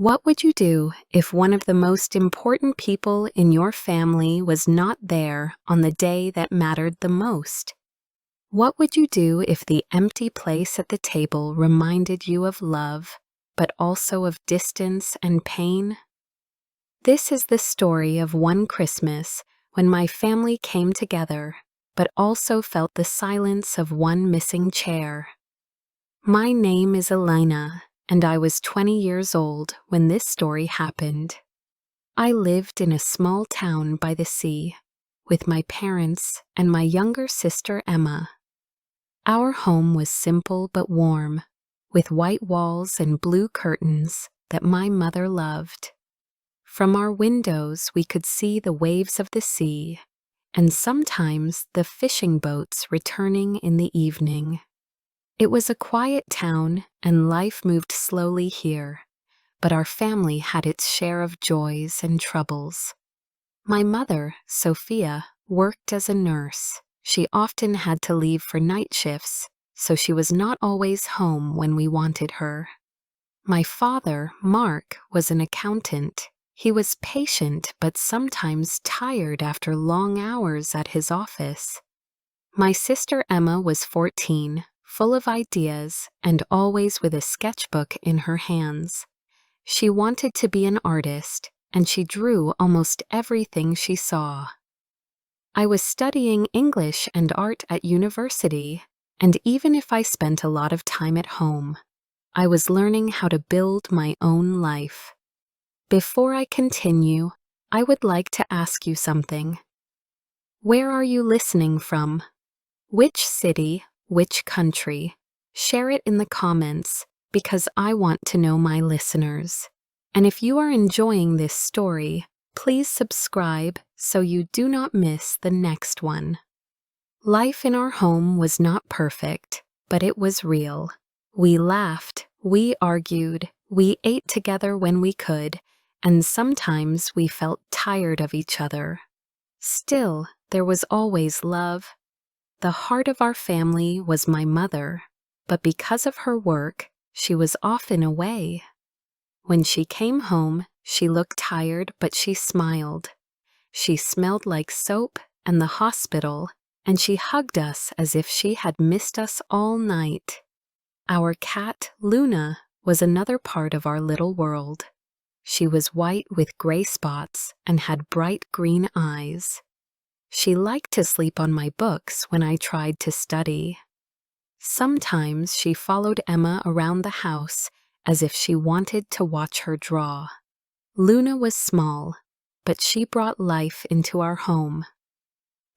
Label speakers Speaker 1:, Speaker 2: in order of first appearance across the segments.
Speaker 1: What would you do if one of the most important people in your family was not there on the day that mattered the most? What would you do if the empty place at the table reminded you of love, but also of distance and pain? This is the story of one Christmas when my family came together, but also felt the silence of one missing chair. My name is Elena, and I was 20 years old when this story happened. I lived in a small town by the sea, with my parents and my younger sister Emma. Our home was simple but warm, with white walls and blue curtains that my mother loved. From our windows we could see the waves of the sea, and sometimes the fishing boats returning in the evening. It was a quiet town, and life moved slowly here, but our family had its share of joys and troubles. My mother, Sophia, worked as a nurse. She often had to leave for night shifts, so she was not always home when we wanted her. My father, Mark, was an accountant. He was patient but sometimes tired after long hours at his office. My sister Emma was 14, full of ideas and always with a sketchbook in her hands. She wanted to be an artist, and she drew almost everything she saw. I was studying English and art at university, and even if I spent a lot of time at home, I was learning how to build my own life. Before I continue, I would like to ask you something. Where are you listening from? Which city? Which country? Share it in the comments because I want to know my listeners. And if you are enjoying this story, please subscribe so you do not miss the next one. Life in our home was not perfect, but it was real. We laughed, we argued, we ate together when we could, and sometimes we felt tired of each other. Still, there was always love. The heart of our family was my mother, but because of her work, she was often away. When she came home, she looked tired, but she smiled. She smelled like soap and the hospital, and she hugged us as if she had missed us all night. Our cat, Luna, was another part of our little world. She was white with gray spots and had bright green eyes. She liked to sleep on my books when I tried to study. Sometimes she followed Emma around the house as if she wanted to watch her draw. Luna was small, but she brought life into our home.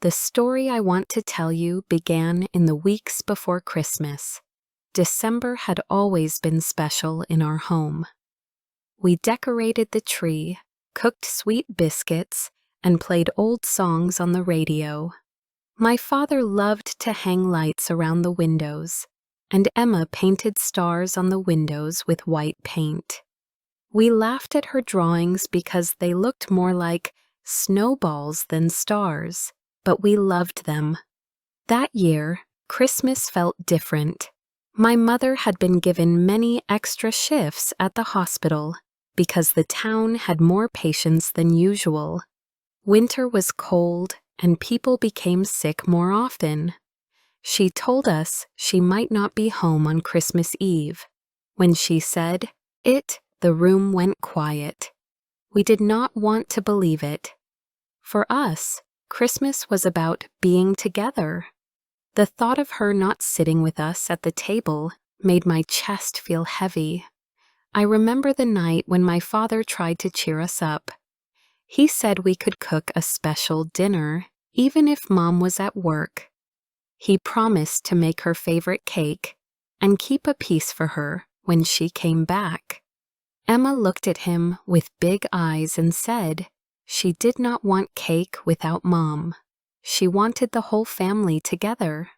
Speaker 1: The story I want to tell you began in the weeks before Christmas. December had always been special in our home. We decorated the tree, cooked sweet biscuits, and played old songs on the radio. My father loved to hang lights around the windows, and Emma painted stars on the windows with white paint. We laughed at her drawings because they looked more like snowballs than stars, but we loved them. That year, Christmas felt different. My mother had been given many extra shifts at the hospital because the town had more patients than usual. Winter was cold, and people became sick more often. She told us she might not be home on Christmas Eve. When she said it, the room went quiet. We did not want to believe it. For us, Christmas was about being together. The thought of her not sitting with us at the table made my chest feel heavy. I remember the night when my father tried to cheer us up. He said we could cook a special dinner, even if Mom was at work. He promised to make her favorite cake and keep a piece for her when she came back. Emma looked at him with big eyes and said she did not want cake without Mom. She wanted the whole family together.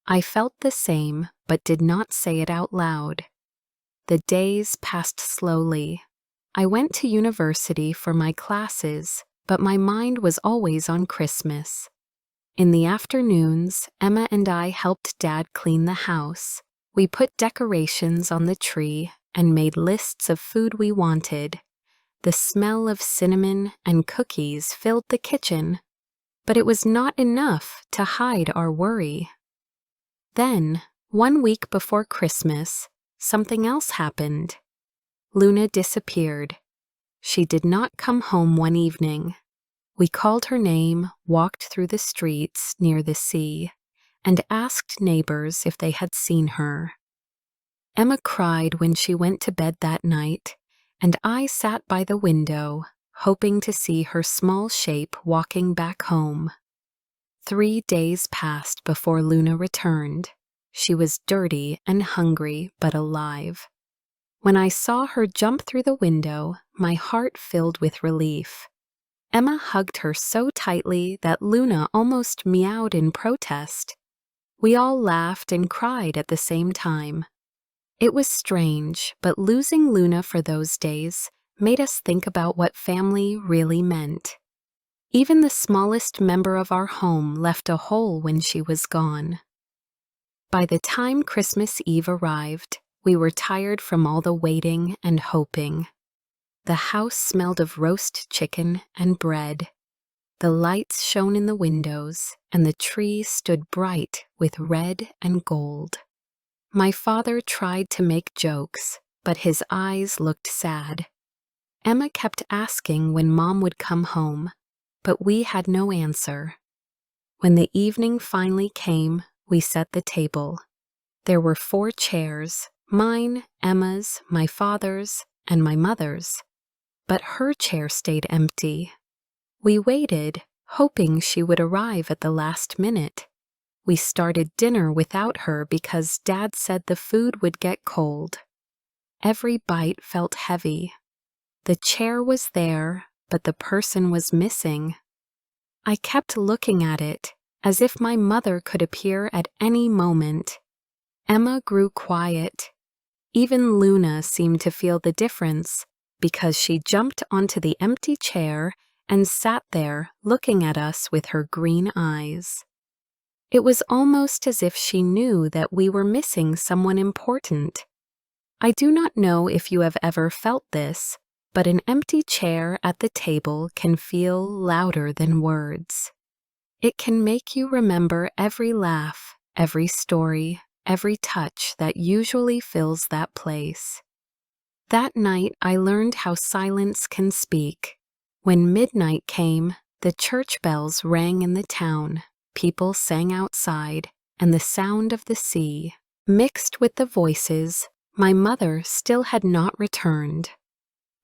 Speaker 1: I felt the same, but did not say it out loud. The days passed slowly. I went to university for my classes, but my mind was always on Christmas. In the afternoons, Emma and I helped Dad clean the house. We put decorations on the tree and made lists of food we wanted. The smell of cinnamon and cookies filled the kitchen, but it was not enough to hide our worry. Then, 1 week before Christmas, something else happened. Luna disappeared. She did not come home one evening. We called her name, walked through the streets near the sea, and asked neighbors if they had seen her. Emma cried when she went to bed that night, and I sat by the window, hoping to see her small shape walking back home. 3 days passed before Luna returned. She was dirty and hungry, but alive. When I saw her jump through the window, my heart filled with relief. Emma hugged her so tightly that Luna almost meowed in protest. We all laughed and cried at the same time. It was strange, but losing Luna for those days made us think about what family really meant. Even the smallest member of our home left a hole when she was gone. By the time Christmas Eve arrived, we were tired from all the waiting and hoping. The house smelled of roast chicken and bread. The lights shone in the windows, and the tree stood bright with red and gold. My father tried to make jokes, but his eyes looked sad. Emma kept asking when Mom would come home, but we had no answer. When the evening finally came, we set the table. There were 4 chairs, mine, Emma's, my father's, and my mother's. But her chair stayed empty. We waited, hoping she would arrive at the last minute. We started dinner without her because Dad said the food would get cold. Every bite felt heavy. The chair was there, but the person was missing. I kept looking at it, as if my mother could appear at any moment. Emma grew quiet. Even Luna seemed to feel the difference, because she jumped onto the empty chair and sat there looking at us with her green eyes. It was almost as if she knew that we were missing someone important. I do not know if you have ever felt this, but an empty chair at the table can feel louder than words. It can make you remember every laugh, every story, every touch that usually fills that place. That night I learned how silence can speak. When midnight came, the church bells rang in the town, people sang outside, and the sound of the sea, mixed with the voices, my mother still had not returned.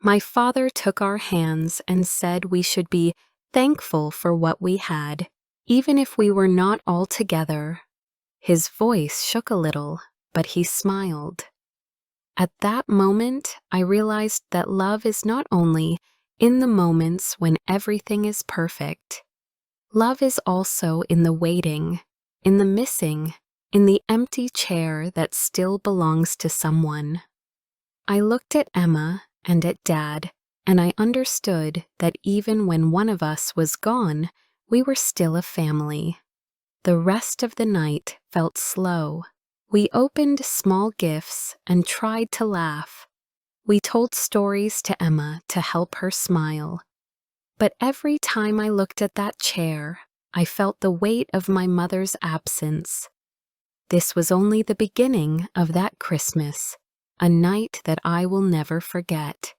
Speaker 1: My father took our hands and said we should be thankful for what we had, even if we were not all together. His voice shook a little, but he smiled. At that moment, I realized that love is not only in the moments when everything is perfect. Love is also in the waiting, in the missing, in the empty chair that still belongs to someone. I looked at Emma and at Dad, and I understood that even when one of us was gone, we were still a family. The rest of the night felt slow. We opened small gifts and tried to laugh. We told stories to Emma to help her smile. But every time I looked at that chair, I felt the weight of my mother's absence. This was only the beginning of that Christmas, a night that I will never forget.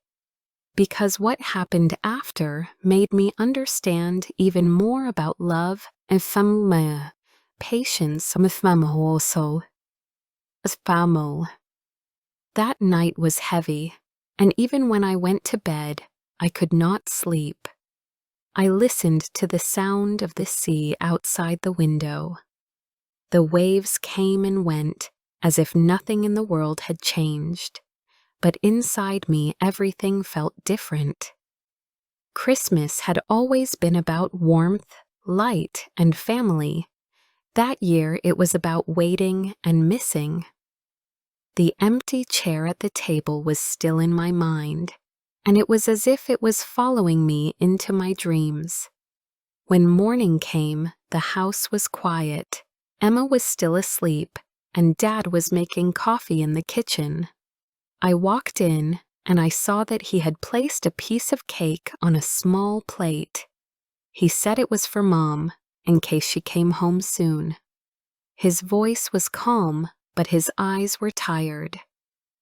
Speaker 1: Because what happened after made me understand even more about love and famille, patience with famille also. That night was heavy, and even when I went to bed, I could not sleep. I listened to the sound of the sea outside the window. The waves came and went, as if nothing in the world had changed, but inside me everything felt different. Christmas had always been about warmth, light, and family. That year it was about waiting and missing. The empty chair at the table was still in my mind, and it was as if it was following me into my dreams. When morning came, the house was quiet. Emma was still asleep, and Dad was making coffee in the kitchen. I walked in, and I saw that he had placed a piece of cake on a small plate. He said it was for Mom, in case she came home soon. His voice was calm, but his eyes were tired.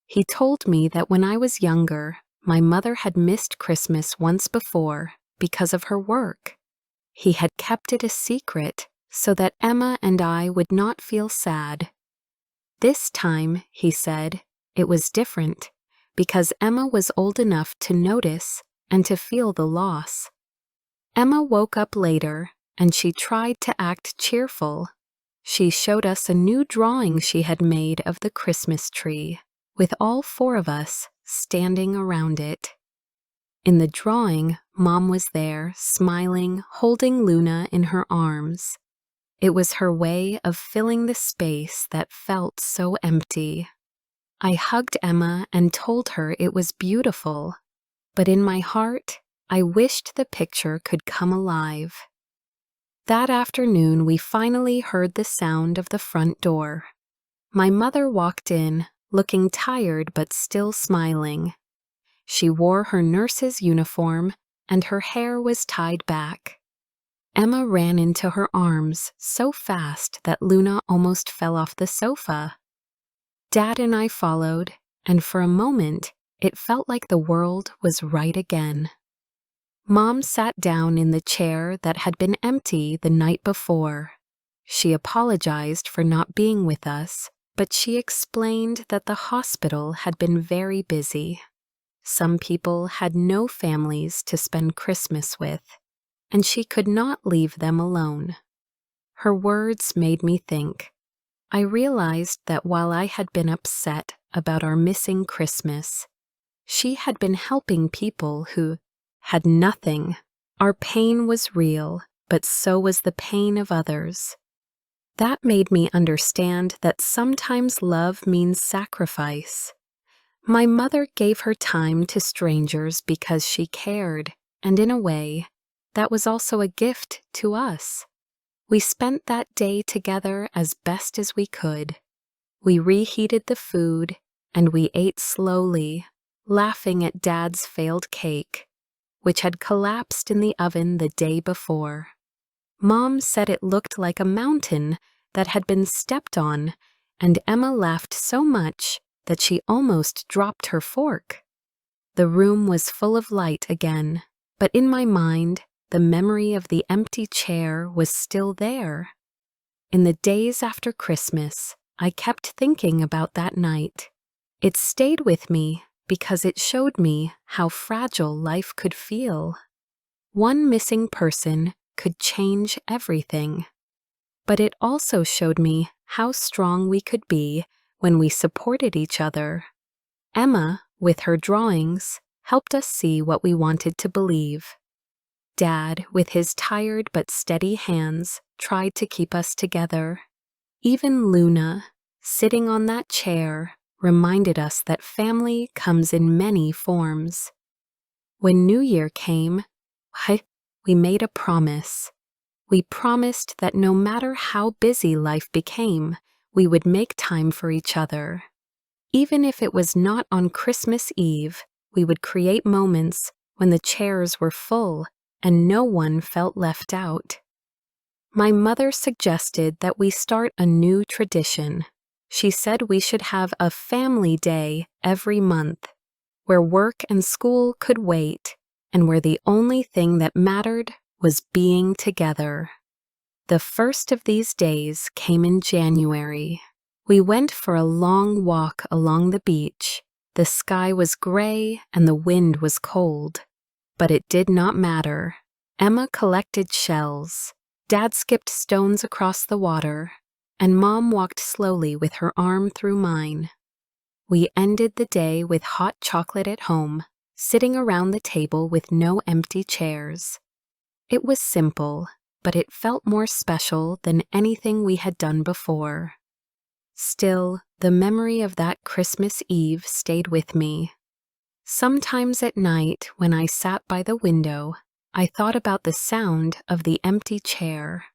Speaker 1: He told me that when I was younger, my mother had missed Christmas once before because of her work. He had kept it a secret so that Emma and I would not feel sad. This time, he said, it was different because Emma was old enough to notice and to feel the loss. Emma woke up later and she tried to act cheerful. She showed us a new drawing she had made of the Christmas tree, with all 4 of us standing around it. In the drawing, Mom was there, smiling, holding Luna in her arms. It was her way of filling the space that felt so empty. I hugged Emma and told her it was beautiful, but in my heart, I wished the picture could come alive. That afternoon, we finally heard the sound of the front door. My mother walked in, looking tired but still smiling. She wore her nurse's uniform, and her hair was tied back. Emma ran into her arms so fast that Luna almost fell off the sofa. Dad and I followed, and for a moment, it felt like the world was right again. Mom sat down in the chair that had been empty the night before. She apologized for not being with us, but she explained that the hospital had been very busy. Some people had no families to spend Christmas with, and she could not leave them alone. Her words made me think. I realized that while I had been upset about our missing Christmas, she had been helping people who had nothing. Our pain was real, but so was the pain of others. That made me understand that sometimes love means sacrifice. My mother gave her time to strangers because she cared, and in a way, that was also a gift to us. We spent that day together as best as we could. We reheated the food, and we ate slowly, laughing at Dad's failed cake, which had collapsed in the oven the day before. Mom said it looked like a mountain that had been stepped on, and Emma laughed so much that she almost dropped her fork. The room was full of light again, but in my mind, the memory of the empty chair was still there. In the days after Christmas, I kept thinking about that night. It stayed with me because it showed me how fragile life could feel. One missing person could change everything. But it also showed me how strong we could be when we supported each other. Emma, with her drawings, helped us see what we wanted to believe. Dad, with his tired but steady hands, tried to keep us together. Even Luna, sitting on that chair, reminded us that family comes in many forms. When New Year came, we made a promise. We promised that no matter how busy life became, we would make time for each other. Even if it was not on Christmas Eve, we would create moments when the chairs were full and no one felt left out. My mother suggested that we start a new tradition. She said we should have a family day every month, where work and school could wait, and where the only thing that mattered was being together. The first of these days came in January. We went for a long walk along the beach. The sky was gray and the wind was cold. But it did not matter. Emma collected shells. Dad skipped stones across the water, and Mom walked slowly with her arm through mine. We ended the day with hot chocolate at home, sitting around the table with no empty chairs. It was simple, but it felt more special than anything we had done before. Still, the memory of that Christmas Eve stayed with me. Sometimes at night, when I sat by the window, I thought about the sound of the empty chair.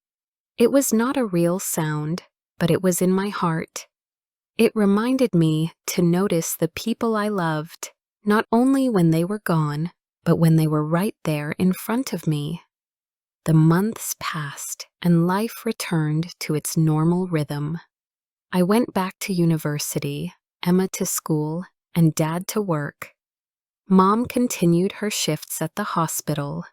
Speaker 1: It was not a real sound, but it was in my heart. It reminded me to notice the people I loved, not only when they were gone, but when they were right there in front of me. The months passed, and life returned to its normal rhythm. I went back to university, Emma to school, and Dad to work. Mom continued her shifts at the hospital.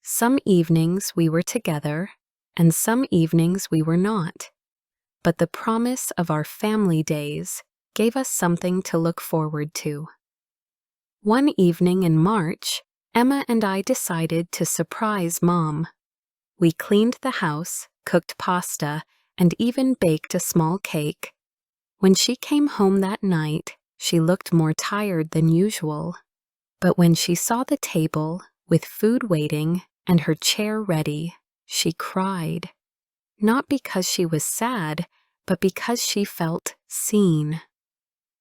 Speaker 1: Some evenings we were together, and some evenings we were not. But the promise of our family days gave us something to look forward to. One evening in March, Emma and I decided to surprise Mom. We cleaned the house, cooked pasta, and even baked a small cake. When she came home that night, she looked more tired than usual. But when she saw the table, with food waiting and her chair ready, she cried. Not because she was sad, but because she felt seen.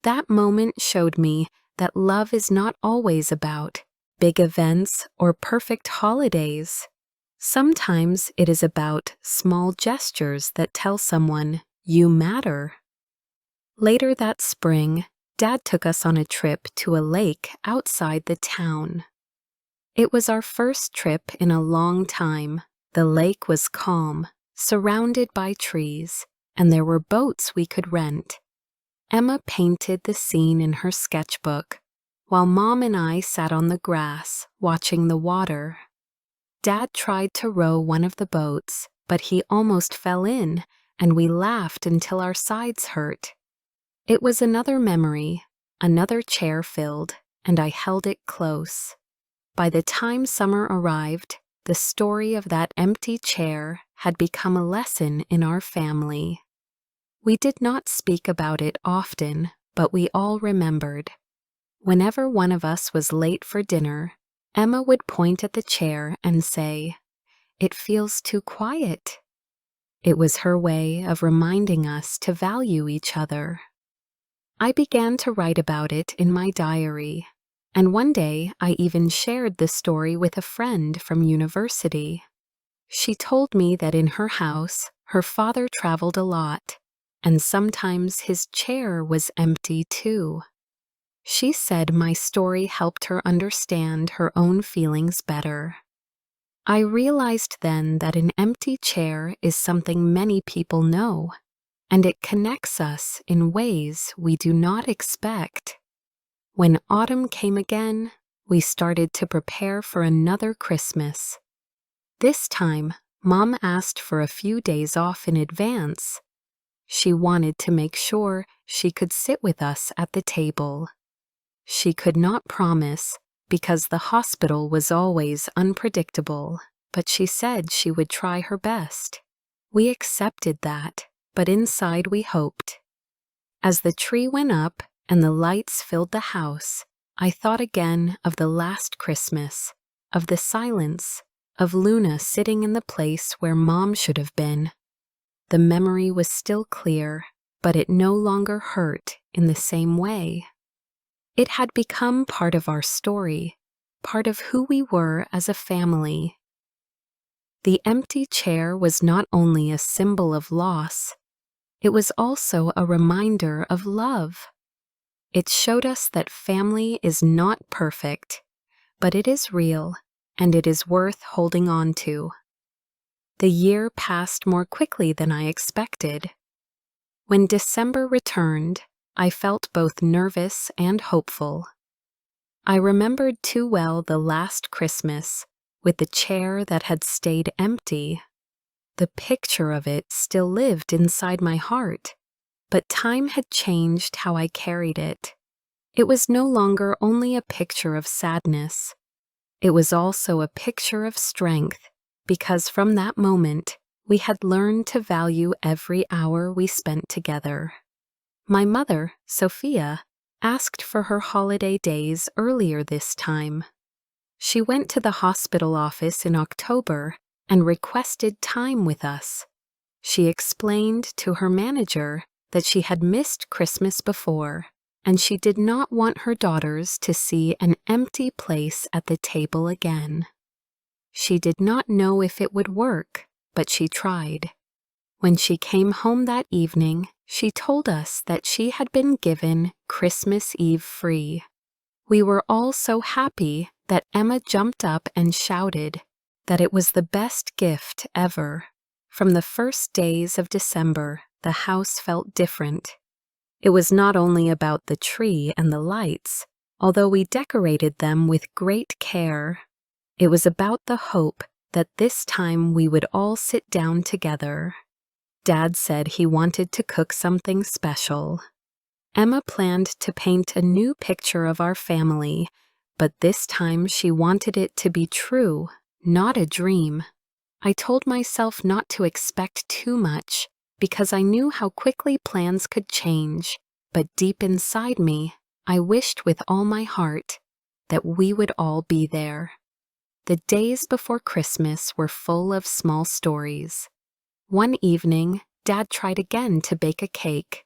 Speaker 1: That moment showed me that love is not always about big events or perfect holidays. Sometimes it is about small gestures that tell someone you matter. Later that spring, Dad took us on a trip to a lake outside the town. It was our first trip in a long time. The lake was calm, surrounded by trees, and there were boats we could rent. Emma painted the scene in her sketchbook, while Mom and I sat on the grass, watching the water. Dad tried to row one of the boats, but he almost fell in, and we laughed until our sides hurt. It was another memory, another chair filled, and I held it close. By the time summer arrived, the story of that empty chair had become a lesson in our family. We did not speak about it often, but we all remembered. Whenever one of us was late for dinner, Emma would point at the chair and say, "It feels too quiet." It was her way of reminding us to value each other. I began to write about it in my diary, and one day I even shared the story with a friend from university. She told me that in her house, her father traveled a lot, and sometimes his chair was empty too. She said my story helped her understand her own feelings better. I realized then that an empty chair is something many people know, and it connects us in ways we do not expect. When autumn came again, we started to prepare for another Christmas. This time, Mom asked for a few days off in advance. She wanted to make sure she could sit with us at the table. She could not promise, because the hospital was always unpredictable, but she said she would try her best. We accepted that, but inside we hoped. As the tree went up and the lights filled the house, I thought again of the last Christmas, of the silence, of Luna sitting in the place where Mom should have been. The memory was still clear, but it no longer hurt in the same way. It had become part of our story, part of who we were as a family. The empty chair was not only a symbol of loss, it was also a reminder of love. It showed us that family is not perfect, but it is real, and it is worth holding on to. The year passed more quickly than I expected. When December returned, I felt both nervous and hopeful. I remembered too well the last Christmas, with the chair that had stayed empty. The picture of it still lived inside my heart, but time had changed how I carried it. It was no longer only a picture of sadness. It was also a picture of strength, because from that moment, we had learned to value every hour we spent together. My mother, Sophia, asked for her holiday days earlier this time. She went to the hospital office in October and requested time with us. She explained to her manager that she had missed Christmas before, and she did not want her daughters to see an empty place at the table again. She did not know if it would work, but she tried. When she came home that evening She told us that she had been given Christmas Eve free. We were all so happy that Emma jumped up and shouted that it was the best gift ever. From the first days of December, the house felt different. It was not only about the tree and the lights, although we decorated them with great care. It was about the hope that this time we would all sit down together. Dad said he wanted to cook something special. Emma planned to paint a new picture of our family, but this time she wanted it to be true, not a dream. I told myself not to expect too much because I knew how quickly plans could change, but deep inside me, I wished with all my heart that we would all be there. The days before Christmas were full of small stories. One evening, Dad tried again to bake a cake.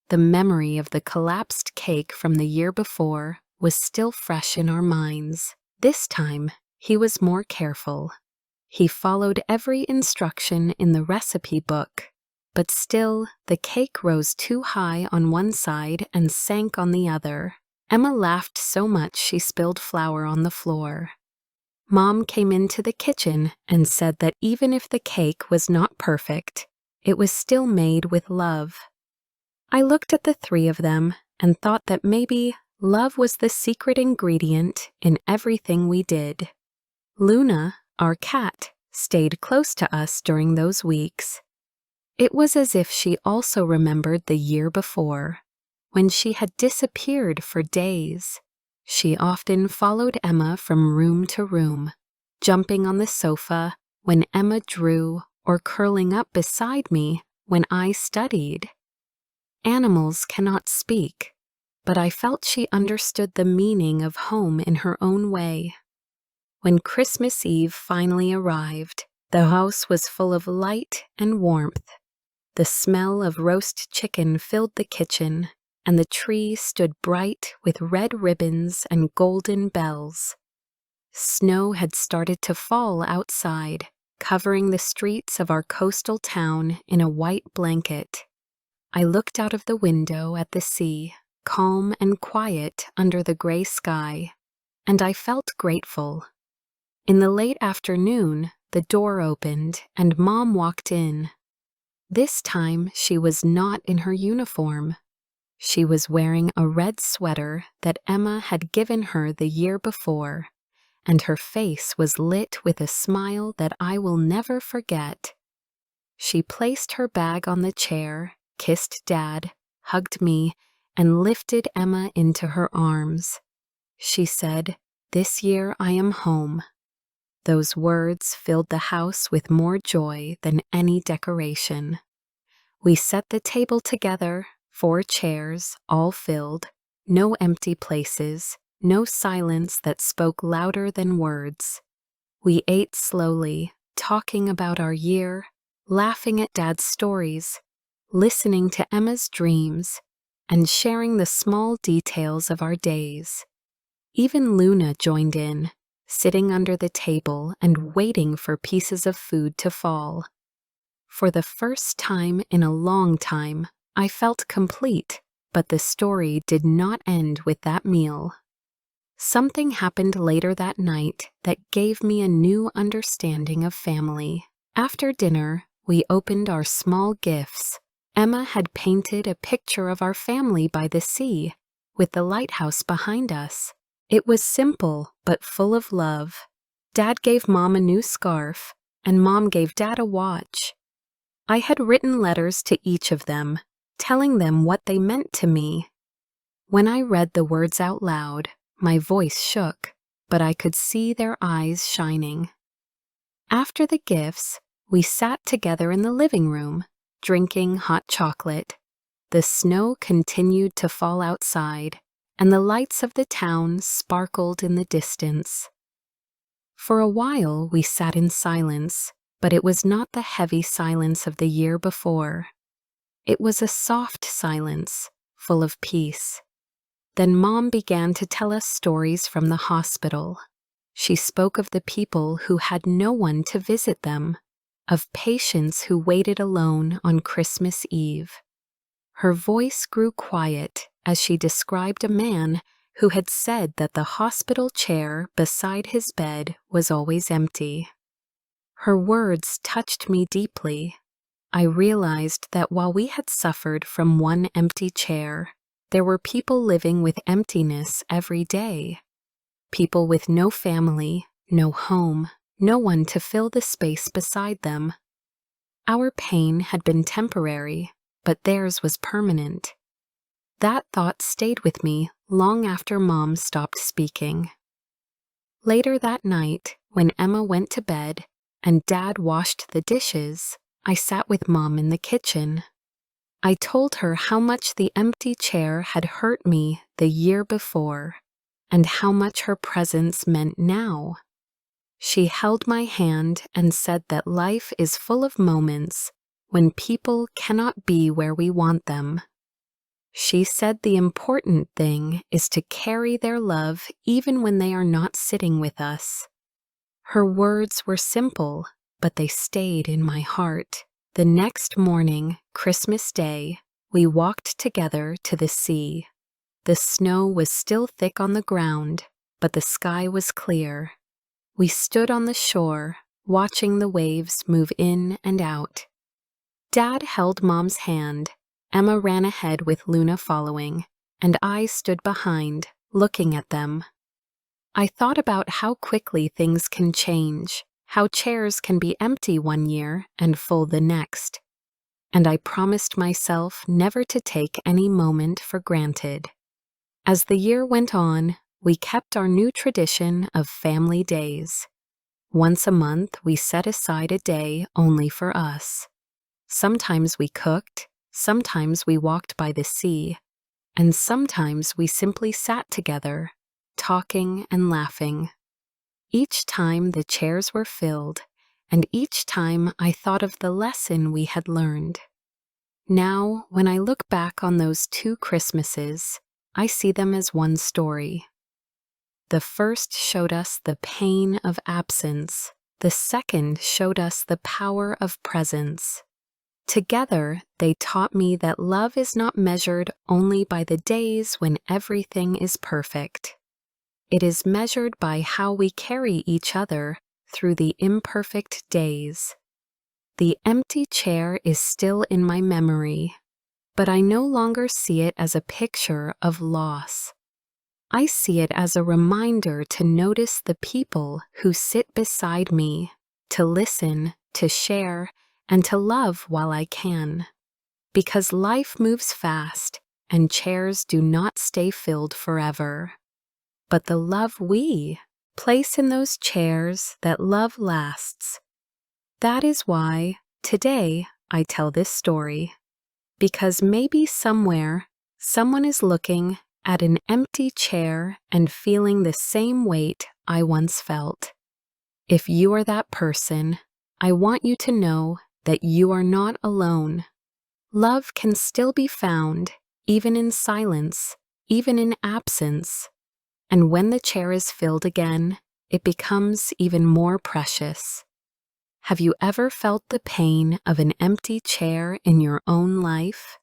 Speaker 1: The memory of the collapsed cake from the year before was still fresh in our minds. This time, he was more careful. He followed every instruction in the recipe book, but still, the cake rose too high on one side and sank on the other. Emma laughed so much she spilled flour on the floor. Mom came into the kitchen and said that even if the cake was not perfect, it was still made with love. I looked at the three of them and thought that maybe love was the secret ingredient in everything we did. Luna, our cat, stayed close to us during those weeks. It was as if she also remembered the year before, when she had disappeared for days. She often followed Emma from room to room, jumping on the sofa when Emma drew or curling up beside me when I studied. Animals cannot speak, but I felt she understood the meaning of home in her own way. When Christmas Eve finally arrived, the house was full of light and warmth. The smell of roast chicken filled the kitchen, and the tree stood bright with red ribbons and golden bells. Snow had started to fall outside, covering the streets of our coastal town in a white blanket. I looked out of the window at the sea, calm and quiet under the gray sky, and I felt grateful. In the late afternoon, the door opened and Mom walked in. This time, she was not in her uniform. She was wearing a red sweater that Emma had given her the year before, and her face was lit with a smile that I will never forget. She placed her bag on the chair, kissed Dad, hugged me, and lifted Emma into her arms. She said, "This year I am home." Those words filled the house with more joy than any decoration. We set the table together, 4 chairs, all filled, no empty places, no silence that spoke louder than words. We ate slowly, talking about our year, laughing at Dad's stories, listening to Emma's dreams, and sharing the small details of our days. Even Luna joined in, sitting under the table and waiting for pieces of food to fall. For the first time in a long time, I felt complete, but the story did not end with that meal. Something happened later that night that gave me a new understanding of family. After dinner, we opened our small gifts. Emma had painted a picture of our family by the sea, with the lighthouse behind us. It was simple, but full of love. Dad gave Mom a new scarf, and Mom gave Dad a watch. I had written letters to each of them, telling them what they meant to me. When I read the words out loud, my voice shook, but I could see their eyes shining. After the gifts, we sat together in the living room, drinking hot chocolate. The snow continued to fall outside, and the lights of the town sparkled in the distance. For a while we sat in silence, but it was not the heavy silence of the year before. It was a soft silence, full of peace. Then Mom began to tell us stories from the hospital. She spoke of the people who had no one to visit them, of patients who waited alone on Christmas Eve. Her voice grew quiet as she described a man who had said that the hospital chair beside his bed was always empty. Her words touched me deeply. I realized that while we had suffered from one empty chair, there were people living with emptiness every day. People with no family, no home, no one to fill the space beside them. Our pain had been temporary, but theirs was permanent. That thought stayed with me long after Mom stopped speaking. Later that night, when Emma went to bed and Dad washed the dishes, I sat with Mom in the kitchen. I told her how much the empty chair had hurt me the year before, and how much her presence meant now. She held my hand and said that life is full of moments when people cannot be where we want them. She said the important thing is to carry their love even when they are not sitting with us. Her words were simple, but they stayed in my heart. The next morning, Christmas Day, we walked together to the sea. The snow was still thick on the ground, but the sky was clear. We stood on the shore, watching the waves move in and out. Dad held Mom's hand, Emma ran ahead with Luna following, and I stood behind, looking at them. I thought about how quickly things can change, how chairs can be empty one year and full the next. And I promised myself never to take any moment for granted. As the year went on, we kept our new tradition of family days. Once a month, we set aside a day only for us. Sometimes we cooked, sometimes we walked by the sea, and sometimes we simply sat together, talking and laughing. Each time the chairs were filled, and each time I thought of the lesson we had learned. Now, when I look back on those 2 Christmases, I see them as one story. The first showed us the pain of absence. The second showed us the power of presence. Together, they taught me that love is not measured only by the days when everything is perfect. It is measured by how we carry each other through the imperfect days. The empty chair is still in my memory, but I no longer see it as a picture of loss. I see it as a reminder to notice the people who sit beside me, to listen, to share, and to love while I can. Because life moves fast, and chairs do not stay filled forever. But the love we place in those chairs, that love lasts. That is why, today, I tell this story. Because maybe somewhere, someone is looking at an empty chair and feeling the same weight I once felt. If you are that person, I want you to know that you are not alone. Love can still be found, even in silence, even in absence. And when the chair is filled again, it becomes even more precious. Have you ever felt the pain of an empty chair in your own life?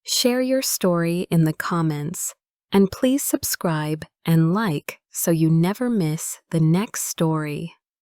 Speaker 1: Share your story in the comments, and please subscribe and like so you never miss the next story.